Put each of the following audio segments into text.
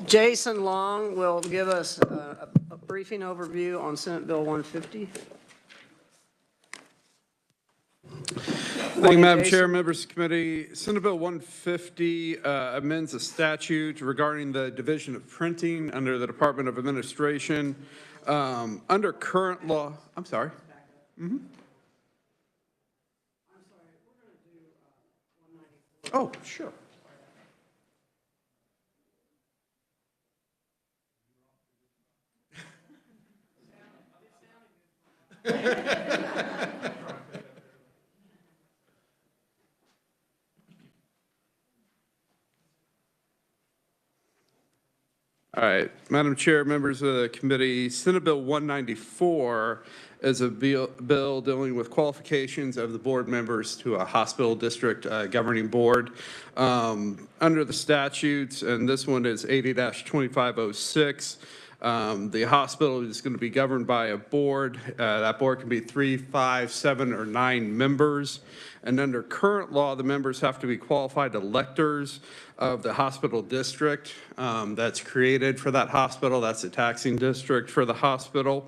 Jason Long will give us a briefing overview on Senate Bill 150. Thank you, Madam Chair, members of the committee. Senate Bill 150 amends a statute regarding the division of printing under the Department of Administration. Under current law, I'm sorry. Oh, sure. All right, Madam Chair, members of the committee, Senate Bill 194 is a bill dealing with qualifications of the board members to a hospital district governing board. Under the statutes, and this one is 80-2506, the hospital is going to be governed by a board. That board can be 3, 5, 7, or 9 members. And under current law, the members have to be qualified electors of the hospital district that's created for that hospital. That's a taxing district for the hospital.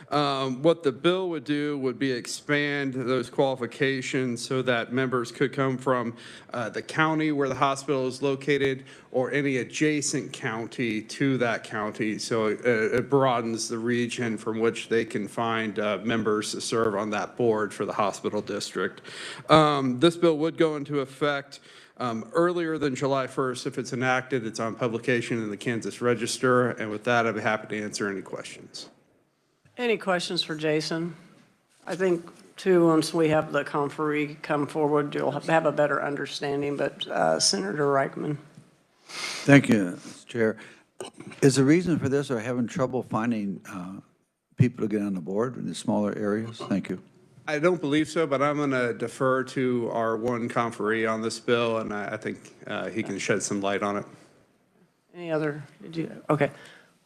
What the bill would do would be expand those qualifications so that members could come from the county where the hospital is located or any adjacent county to that county. So it broadens the region from which they can find members to serve on that board for the hospital district. This bill would go into effect earlier than July 1st. If it's enacted, it's on publication in the Kansas Register. And with that, I'd be happy to answer any questions. Any questions for Jason? I think, too, once we have the conferee come forward, you'll have a better understanding, but Senator Reichman. Thank you, Mr. Chair. Is the reason for this or having trouble finding people to get on the board in the smaller areas? Thank you. I don't believe so, but I'm going to defer to our one conferee on this bill, and I think he can shed some light on it. Any other? Okay.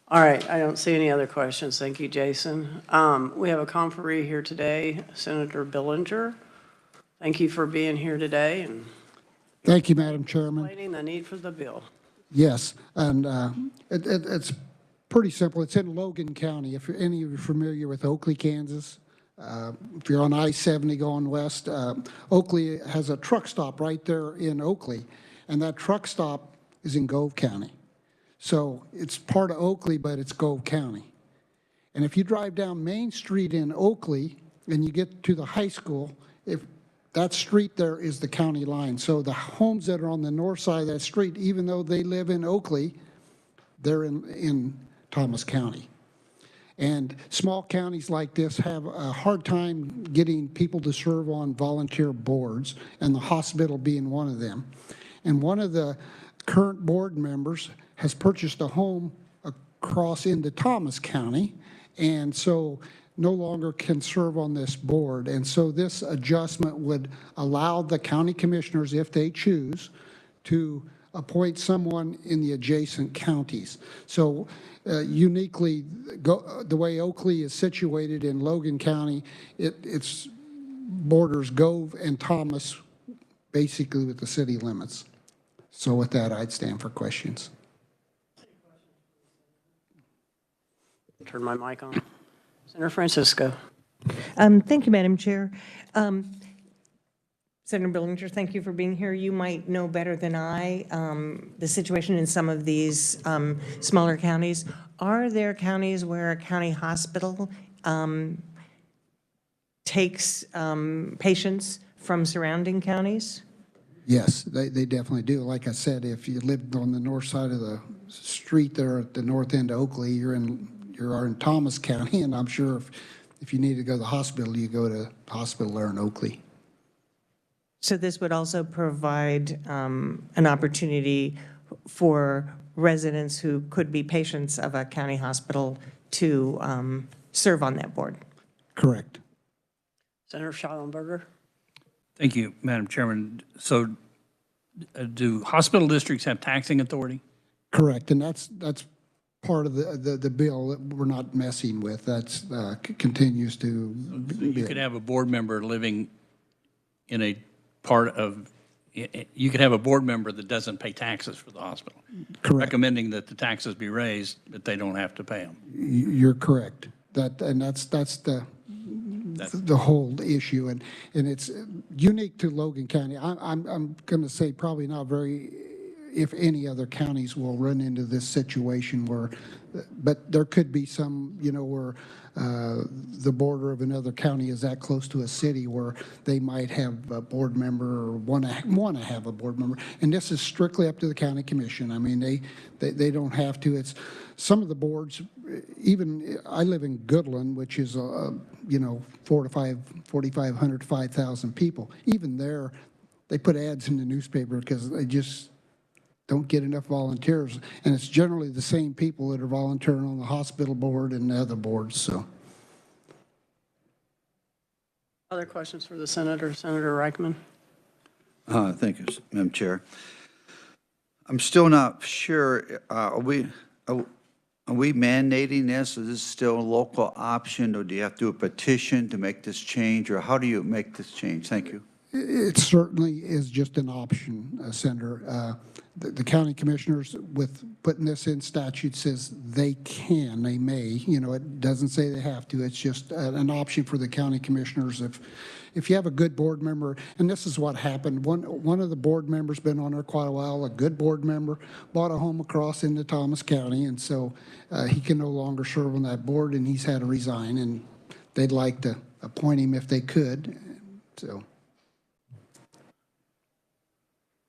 All right. I don't see any other questions. Thank you, Jason. We have a conferee here today, Senator Billinger. Thank you for being here today and Thank you, Madam Chairman. explaining the need for the bill. Yes, and it's pretty simple. It's in Logan County. If any of you are familiar with Oakley, Kansas, if you're on I-70 going west, Oakley has a truck stop right there in Oakley, and that truck stop is in Gove County. So it's part of Oakley, but it's Gove County. And if you drive down Main Street in Oakley and you get to the high school, if that street there is the county line. So the homes that are on the north side of that street, even though they live in Oakley, they're in Thomas County. And small counties like this have a hard time getting people to serve on volunteer boards, and the hospital being one of them. And one of the current board members has purchased a home across into Thomas County, and so no longer can serve on this board. And so this adjustment would allow the county commissioners, if they choose, to appoint someone in the adjacent counties. So uniquely, the way Oakley is situated in Logan County, it's borders Gove and Thomas, basically with the city limits. So with that, I'd stand for questions. Turn my mic on. Senator Francisco. Thank you, Madam Chair. Senator Billinger, thank you for being here. You might know better than I the situation in some of these smaller counties. Are there counties where a county hospital takes patients from surrounding counties? Yes, they definitely do. Like I said, if you lived on the north side of the street there at the north end of Oakley, you're in Thomas County, and I'm sure if you need to go to the hospital, you go to the hospital there in Oakley. So this would also provide an opportunity for residents who could be patients of a county hospital to serve on that board. Correct. Senator Schallenberger. Thank you, Madam Chairman. So do hospital districts have taxing authority? Correct, and that's part of the bill that we're not messing with. That's continues to You could have a board member living in a part of you could have a board member that doesn't pay taxes for the hospital. Correct. Recommending that the taxes be raised, but they don't have to pay them. You're correct. That's the whole issue, and it's unique to Logan County. I'm going to say probably not very, if any other counties will run into this situation where, but there could be some, where the border of another county is that close to a city where they might have a board member or want to have a board member. And this is strictly up to the county commission. I mean, they don't have to. It's some of the boards, even I live in Goodland, which is, 4,500 to 5,000 people. Even there, they put ads in the newspaper because they just don't get enough volunteers. And it's generally the same people that are volunteering on the hospital board and the other boards, so. Other questions for the senator? Senator Reichman? Thank you, Madam Chair. I'm still not sure, are we mandating this? Is this still a local option, or do you have to do a petition to make this change, or how do you make this change? Thank you. It certainly is just an option, Senator. The county commissioners, with putting this in statute, says they may, it doesn't say they have to. It's just an option for the county commissioners. If you have a good board member, and this is what happened, one of the board members been on there quite a while, a good board member, bought a home across into Thomas County, and so he can no longer serve on that board, and he's had to resign, and they'd like to appoint him if they could, so.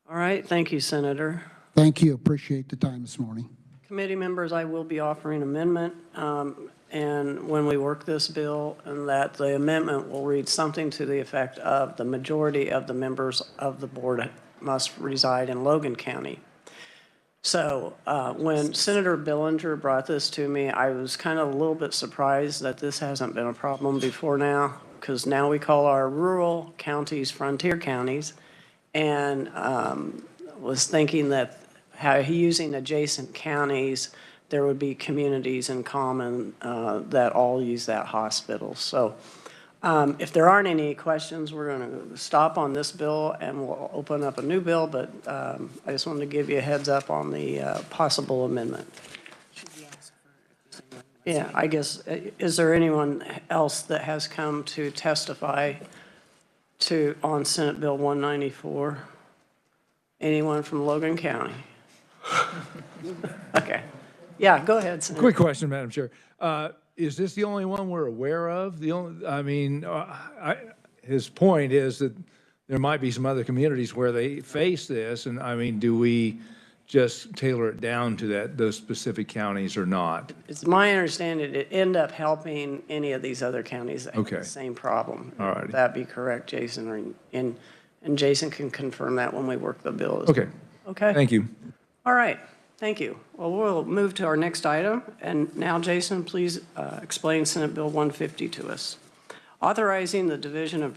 All right, thank you, Senator. Thank you. Appreciate the time this morning. Committee members, I will be offering amendment, and when we work this bill, and that the amendment will read something to the effect of the majority of the members of the board must reside in Logan County. So when Senator Billinger brought this to me, I was kind of a little bit surprised that this hasn't been a problem before now, because now we call our rural counties frontier counties. And was thinking that using adjacent counties, there would be communities in common that all use that hospital. So if there aren't any questions, we're going to stop on this bill and we'll open up a new bill. But I just wanted to give you a heads up on the possible amendment. Yeah, I guess, is there anyone else that has come to testify on Senate Bill 194? Anyone from Logan County? Okay. Yeah, go ahead, Senator. Quick question, Madam Chair. Is this the only one we're aware of? His point is that there might be some other communities where they face this, and do we just tailor it down to those specific counties or not? It's my understanding it end up helping any of these other counties that have the same problem. All right. Would that be correct, Jason? And Jason can confirm that when we work the bill. Okay. Okay. Thank you. All right. Thank you. Well, we'll move to our next item. And now, Jason, please explain Senate Bill 150 to us. Authorizing the division of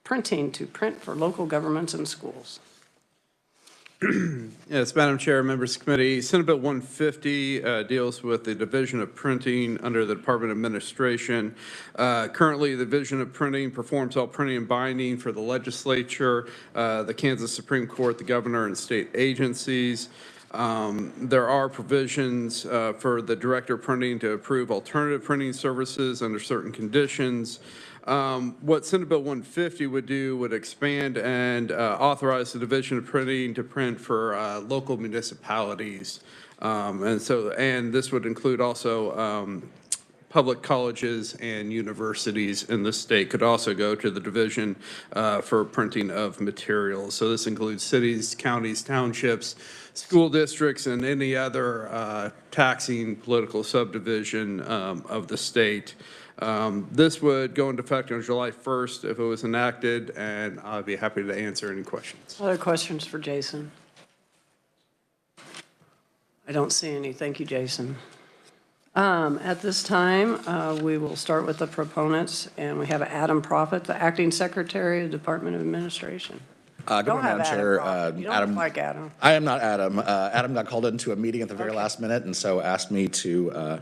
printing to print for local governments and schools. Yes, Madam Chair, members of the committee, Senate Bill 150 deals with the Division of Printing under the Department of Administration. Currently, the Division of Printing performs all printing and binding for the legislature, the Kansas Supreme Court, the governor, and state agencies. There are provisions for the Director of Printing to approve alternative printing services under certain conditions. What Senate Bill 150 would do would expand and authorize the Division of Printing to print for local municipalities. And this would include also public colleges and universities in the state could also go to the division for printing of materials. So this includes cities, counties, townships, school districts, and any other taxing political subdivision of the state. This would go into effect on July 1st if it was enacted, and I'd be happy to answer any questions. Other questions for Jason? I don't see any. Thank you, Jason. At this time, we will start with the proponents, and we have Adam Prophet, the Acting Secretary of the Department of Administration. Good morning, Madam Chair. You don't look like Adam. I am not Adam. Adam got called into a meeting at the very last minute and so asked me to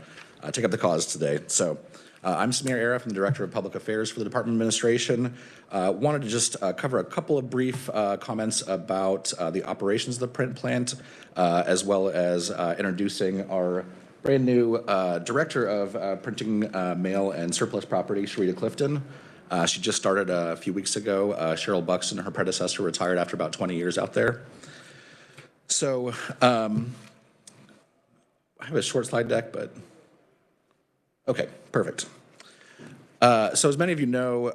take up the cause today. So I'm Samir Arif, I'm the Director of Public Affairs for the Department of Administration. Wanted to just cover a couple of brief comments about the operations of the print plant, as well as introducing our brand new Director of Printing, Mail, and Surplus Property, Sharita Clifton. She just started a few weeks ago. Cheryl Buxton, her predecessor, retired after about 20 years out there. So I have a short slide deck, but okay, perfect. So as many of you know,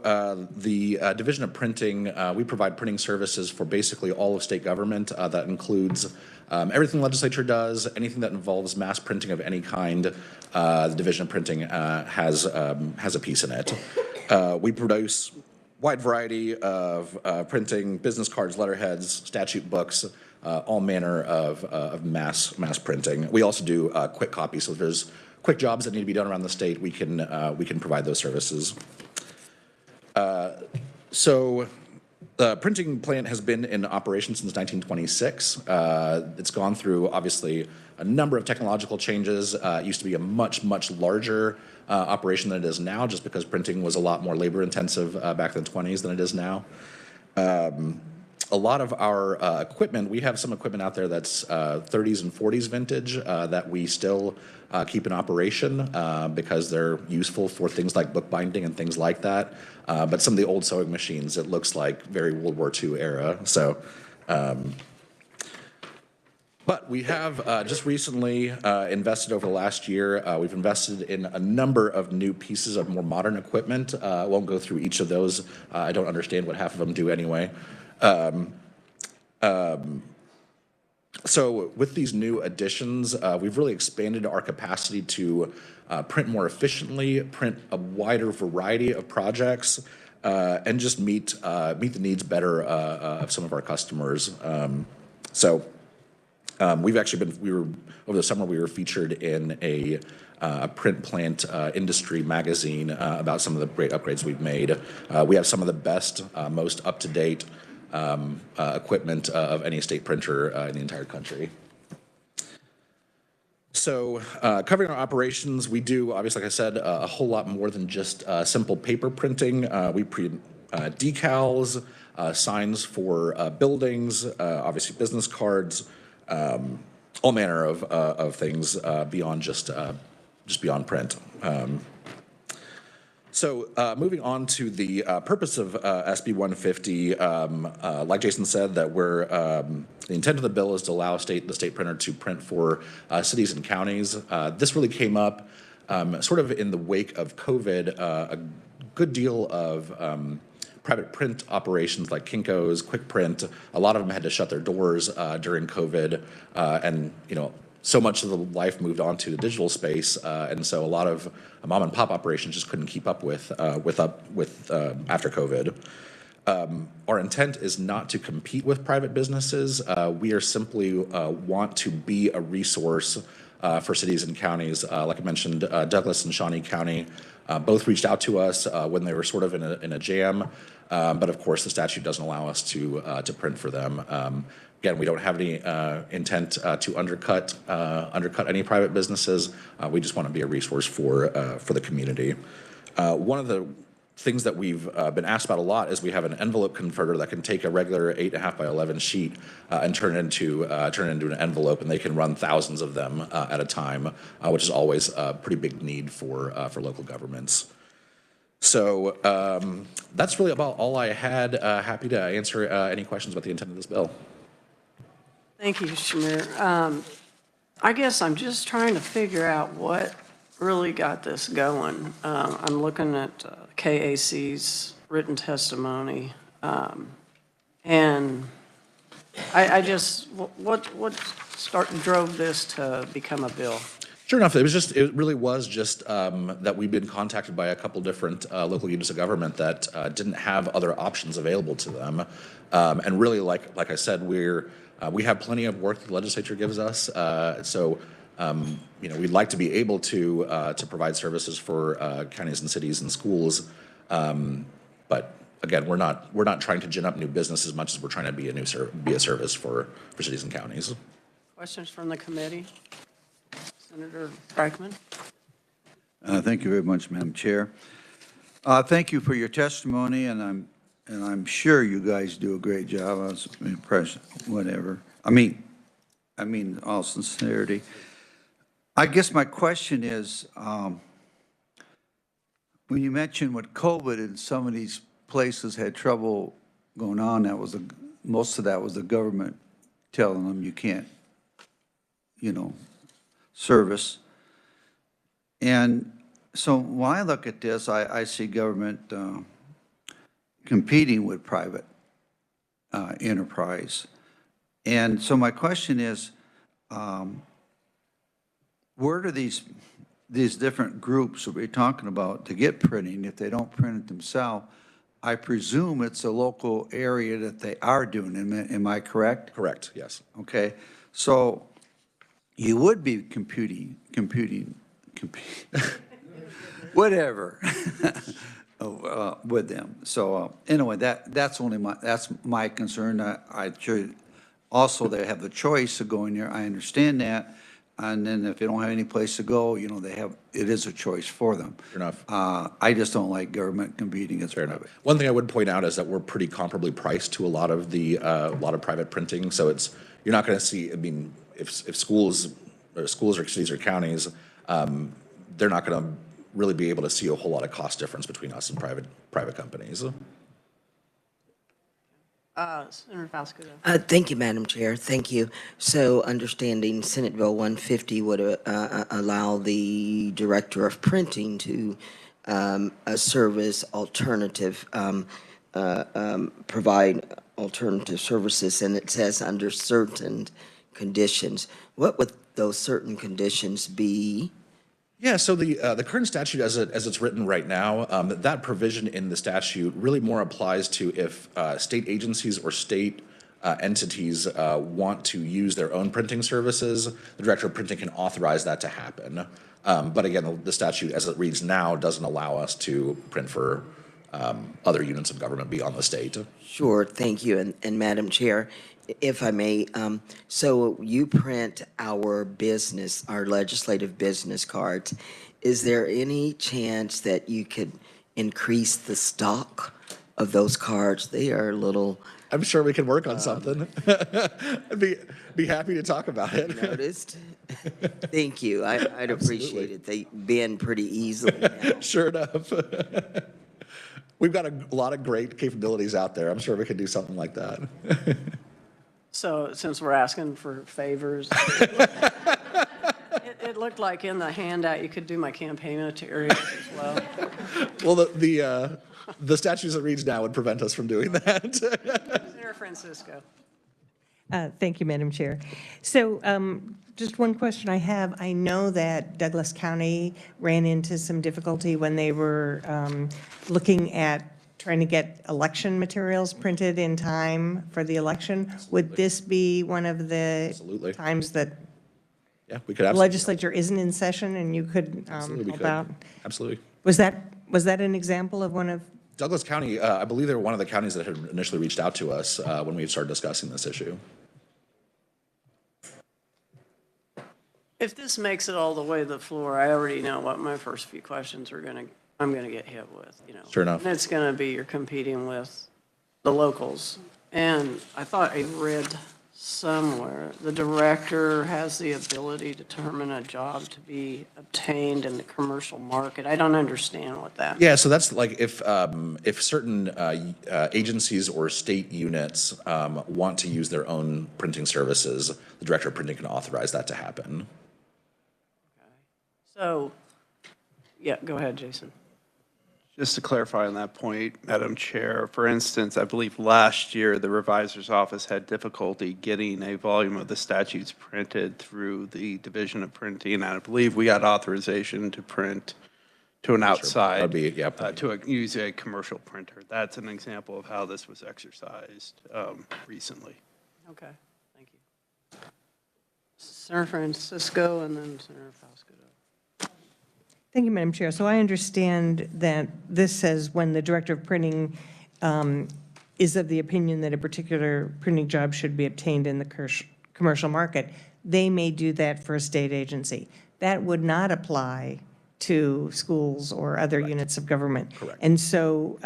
the Division of Printing, we provide printing services for basically all of state government. That includes everything the legislature does, anything that involves mass printing of any kind. The Division of Printing has a piece in it. We produce wide variety of printing, business cards, letterheads, statute books, all manner of mass printing. We also do quick copies, so if there's quick jobs that need to be done around the state, we can provide those services. So the printing plant has been in operation since 1926. It's gone through, obviously, a number of technological changes. It used to be a much larger operation than it is now, just because printing was a lot more labor intensive back in the 20s than it is now. A lot of our equipment, we have some equipment out there that's 30s and 40s vintage that we still keep in operation because they're useful for things like bookbinding and things like that. But some of the old sewing machines, it looks like very World War II era. So, but we have just recently invested over the last year. We've invested in a number of new pieces of more modern equipment. I won't go through each of those. I don't understand what half of them do anyway. So with these new additions, we've really expanded our capacity to print more efficiently, print a wider variety of projects, and just meet the needs better of some of our customers. We've actually been, over the summer, we were featured in a print plant industry magazine about some of the great upgrades we've made. We have some of the best, most up-to-date equipment of any state printer in the entire country. So covering our operations, we do, obviously, like I said, a whole lot more than just simple paper printing. We print decals, signs for buildings, obviously business cards, all manner of things beyond just beyond print. So moving on to the purpose of SB 150, like Jason said, that the intent of the bill is to allow the state printer to print for cities and counties. This really came up sort of in the wake of COVID. A good deal of private print operations like Kinko's, Quick Print, a lot of them had to shut their doors during COVID, and so much of the life moved on to the digital space, and so a lot of mom and pop operations just couldn't keep up with after COVID. Our intent is not to compete with private businesses. We are simply want to be a resource for cities and counties. Like I mentioned, Douglas and Shawnee County both reached out to us when they were sort of in a jam, but of course the statute doesn't allow us to print for them. Again, we don't have any intent to undercut any private businesses. We just want to be a resource for the community. One of the things that we've been asked about a lot is we have an envelope converter that can take a regular 8.5 by 11 sheet and turn it into an envelope, and they can run thousands of them at a time, which is always a pretty big need for local governments. So that's really about all I had. Happy to answer any questions about the intent of this bill. Thank you, Shamir. I guess I'm just trying to figure out what really got this going. I'm looking at KAC's written testimony, and I just, what drove this to become a bill? Sure enough, it really was just that we've been contacted by a couple different local units of government that didn't have other options available to them, and really, like I said, we have plenty of work the legislature gives us, so we'd like to be able to provide services for counties and cities and schools, but again, we're not trying to gin up new business as much as we're trying to be a service for cities and counties. Questions from the committee? Senator Reichman? Thank you very much, Madam Chair. Thank you for your testimony, and I'm sure you guys do a great job. I was impressed, whatever. I mean, all sincerity. I guess my question is, when you mentioned with COVID and some of these places had trouble going on, most of that was the government telling them you can't, service. And so when I look at this, I see government competing with private enterprise. And so my question is, where do these different groups that we're talking about to get printing, if they don't print it themselves? I presume it's a local area that they are doing. Am I correct? Correct, yes. Okay, so you would be competing, whatever, with them. So anyway, that's my concern. I should, also they have the choice of going there. I understand that. And then if they don't have any place to go, it is a choice for them. Fair enough. I just don't like government competing against private. One thing I would point out is that we're pretty comparably priced to a lot of private printing. So you're not going to see, I mean, if schools or cities or counties, they're not going to really be able to see a whole lot of cost difference between us and private companies. Senator Vasco. Thank you, Madam Chair. Thank you. So understanding Senate Bill 150 would allow the Director of Printing to provide alternative services, and it says under certain conditions. What would those certain conditions be? Yeah, so the current statute as it's written right now, that provision in the statute really more applies to if state agencies or state entities want to use their own printing services, the Director of Printing can authorize that to happen. But again, the statute as it reads now doesn't allow us to print for other units of government beyond the state. Sure, thank you. And Madam Chair, if I may, so you print our legislative business cards. Is there any chance that you could increase the stock of those cards? They are a little. I'm sure we can work on something. I'd be happy to talk about it. Noticed? Thank you. I'd appreciate it. They bend pretty easily now. Sure enough. We've got a lot of great capabilities out there. I'm sure we could do something like that. So since we're asking for favors, it looked like in the handout you could do my campaign materials as well. Well, the statute as it reads now would prevent us from doing that. Senator Francisco. Thank you, Madam Chair. So just one question I have. I know that Douglas County ran into some difficulty when they were looking at trying to get election materials printed in time for the election. Would this be one of the Absolutely. times that Yeah, we could the absolutely. legislature isn't in session and you could Absolutely, we help could. out? Absolutely. Was that an example of one of? Douglas County, I believe they were one of the counties that had initially reached out to us when we had started discussing this issue. If this makes it all the way to the floor, I already know what my first few questions I'm gonna get hit with, Sure enough. And it's gonna be you're competing with the locals. And I thought I read somewhere, the director has the ability to determine a job to be obtained in the commercial market. I don't understand what that. Yeah, so that's like if certain agencies or state units want to use their own printing services, the Director of Printing can authorize that to happen. So, yeah, go ahead, Jason. Just to clarify on that point, Madam Chair, for instance, I believe last year the revisor's office had difficulty getting a volume of the statutes printed through the Division of Printing, and I believe we got authorization to print to an outside, That'd be, yeah. use a commercial printer. That's an example of how this was exercised recently. Okay, thank you. Senator Francisco and then Senator Vasco. Thank you, Madam Chair. So I understand that this says when the Director of Printing is of the opinion that a particular printing job should be obtained in the commercial market, they may do that for a state agency. That would not apply to schools or other units of government. Correct. And so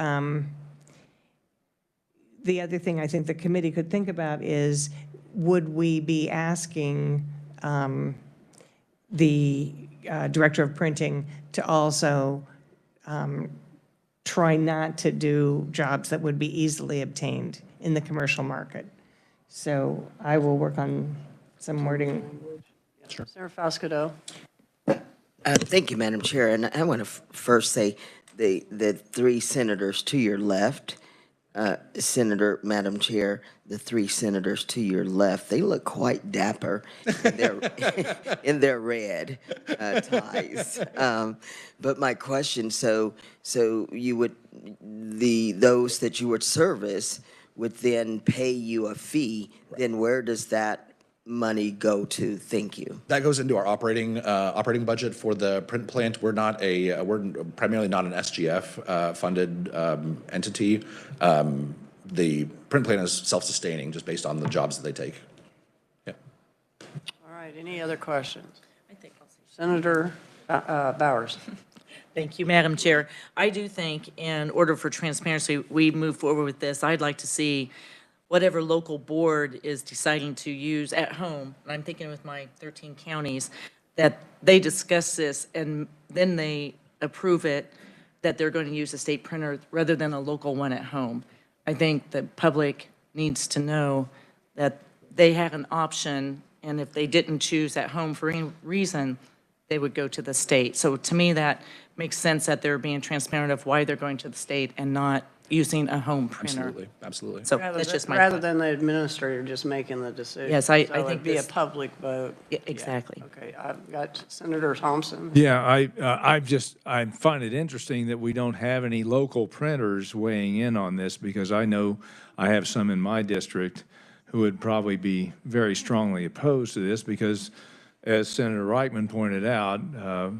the other thing I think the committee could think about is, would we be asking the director of printing to also try not to do jobs that would be easily obtained in the commercial market? So I will work on some wording. Senator Fasquedo. Thank you, Madam Chair. And I want to first say the three senators to your left, Senator, Madam Chair, the three senators to your left, they look quite dapper in their red ties. But my question, so you would, those that you would service would then pay you a fee, then where does that money go to? Thank you. That goes into our operating budget for the print plant. We're primarily not an SGF funded entity. The print plant is self-sustaining just based on the jobs that they take. Yeah. All right, any other questions? Senator Bowers. Thank you, Madam Chair. I do think in order for transparency, we move forward with this. I'd like to see whatever local board is deciding to use at home, and I'm thinking with my 13 counties, that they discuss this and then they approve it, that they're going to use a state printer rather than a local one at home. I think the public needs to know that they have an option, and if they didn't choose at home for any reason, they would go to the state. So to me, that makes sense that they're being transparent of why they're going to the state and not using a home printer. Absolutely, absolutely. So that's just my Rather thought. than the administrator just making the decision. Yes, I So think it'd be a this- public vote. Yeah, exactly. Okay, I've got Senator Thompson. Yeah, I find it interesting that we don't have any local printers weighing in on this, because I know I have some in my district who would probably be very strongly opposed to this, because as Senator Reichman pointed out,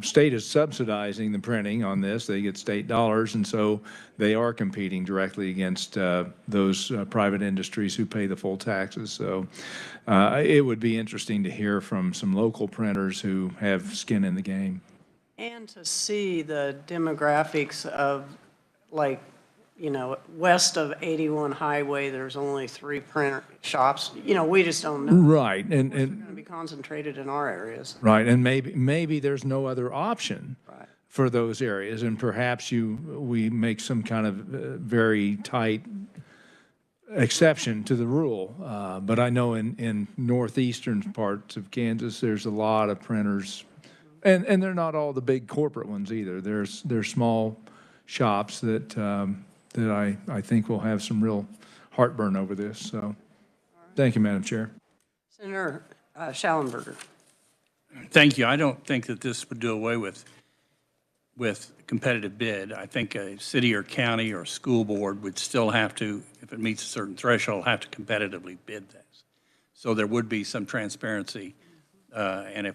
state is subsidizing the printing on this. They get state dollars, and so they are competing directly against those private industries who pay the full taxes. So it would be interesting to hear from some local printers who have skin in the game. And to see the demographics of, like, you know, west of 81 Highway, there's only 3 printer shops. You know, we just don't know. Right, and They're going to be concentrated in our areas. right, and maybe there's no other option Right. for those areas, and perhaps we make some kind of very tight exception to the rule. But I know in northeastern parts of Kansas, there's a lot of printers, and they're not all the big corporate ones either. There's small shops that I think will have some real heartburn over this. So, thank you, Madam Chair. Senator Schallenberger. Thank you. I don't think that this would do away with competitive bid. I think a city or county or school board would still have to, if it meets a certain threshold, have to competitively bid this. So there would be some transparency. And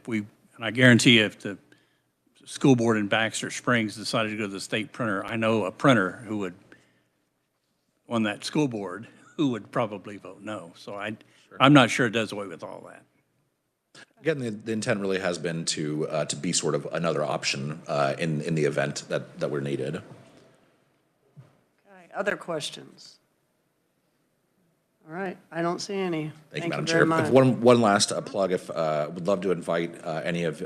I guarantee you, if the school board in Baxter Springs decided to go to the state printer, I know a printer who would, on that school board, who would probably vote no. So I'm not sure it does away with all that. Again, the intent really has been to be sort of another option in the event that we're needed. Okay, other questions? All right, I don't see any. Thank you, Madam very Chair. much. If one last plug, would love to invite any of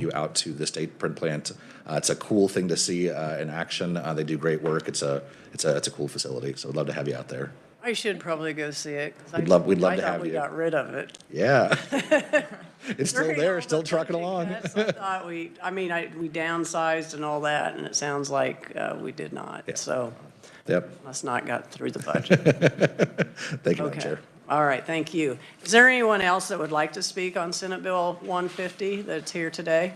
you out to the state print plant. It's a cool thing to see in action. They do great work. It's a cool facility, so we'd love to have you out there. I should probably go see it. 'Cause We'd love to I thought have we you. got rid of it. Yeah, it's still During all there, the still trucking budget along. cuts, I thought we downsized and all that, and it sounds like we did not. Yeah. So Yep. must not got through the budget. Thank you, Madam Okay. Chair. All right, thank you. Is there anyone else that would like to speak on Senate Bill 150 that's here today?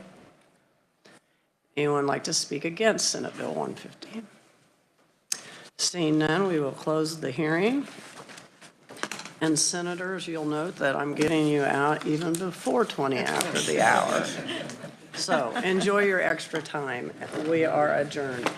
Anyone like to speak against Senate Bill 150? Seeing none, we will close the hearing. And senators, you'll note that I'm getting you out even before 20 after the hour. So enjoy your extra time. We are adjourned.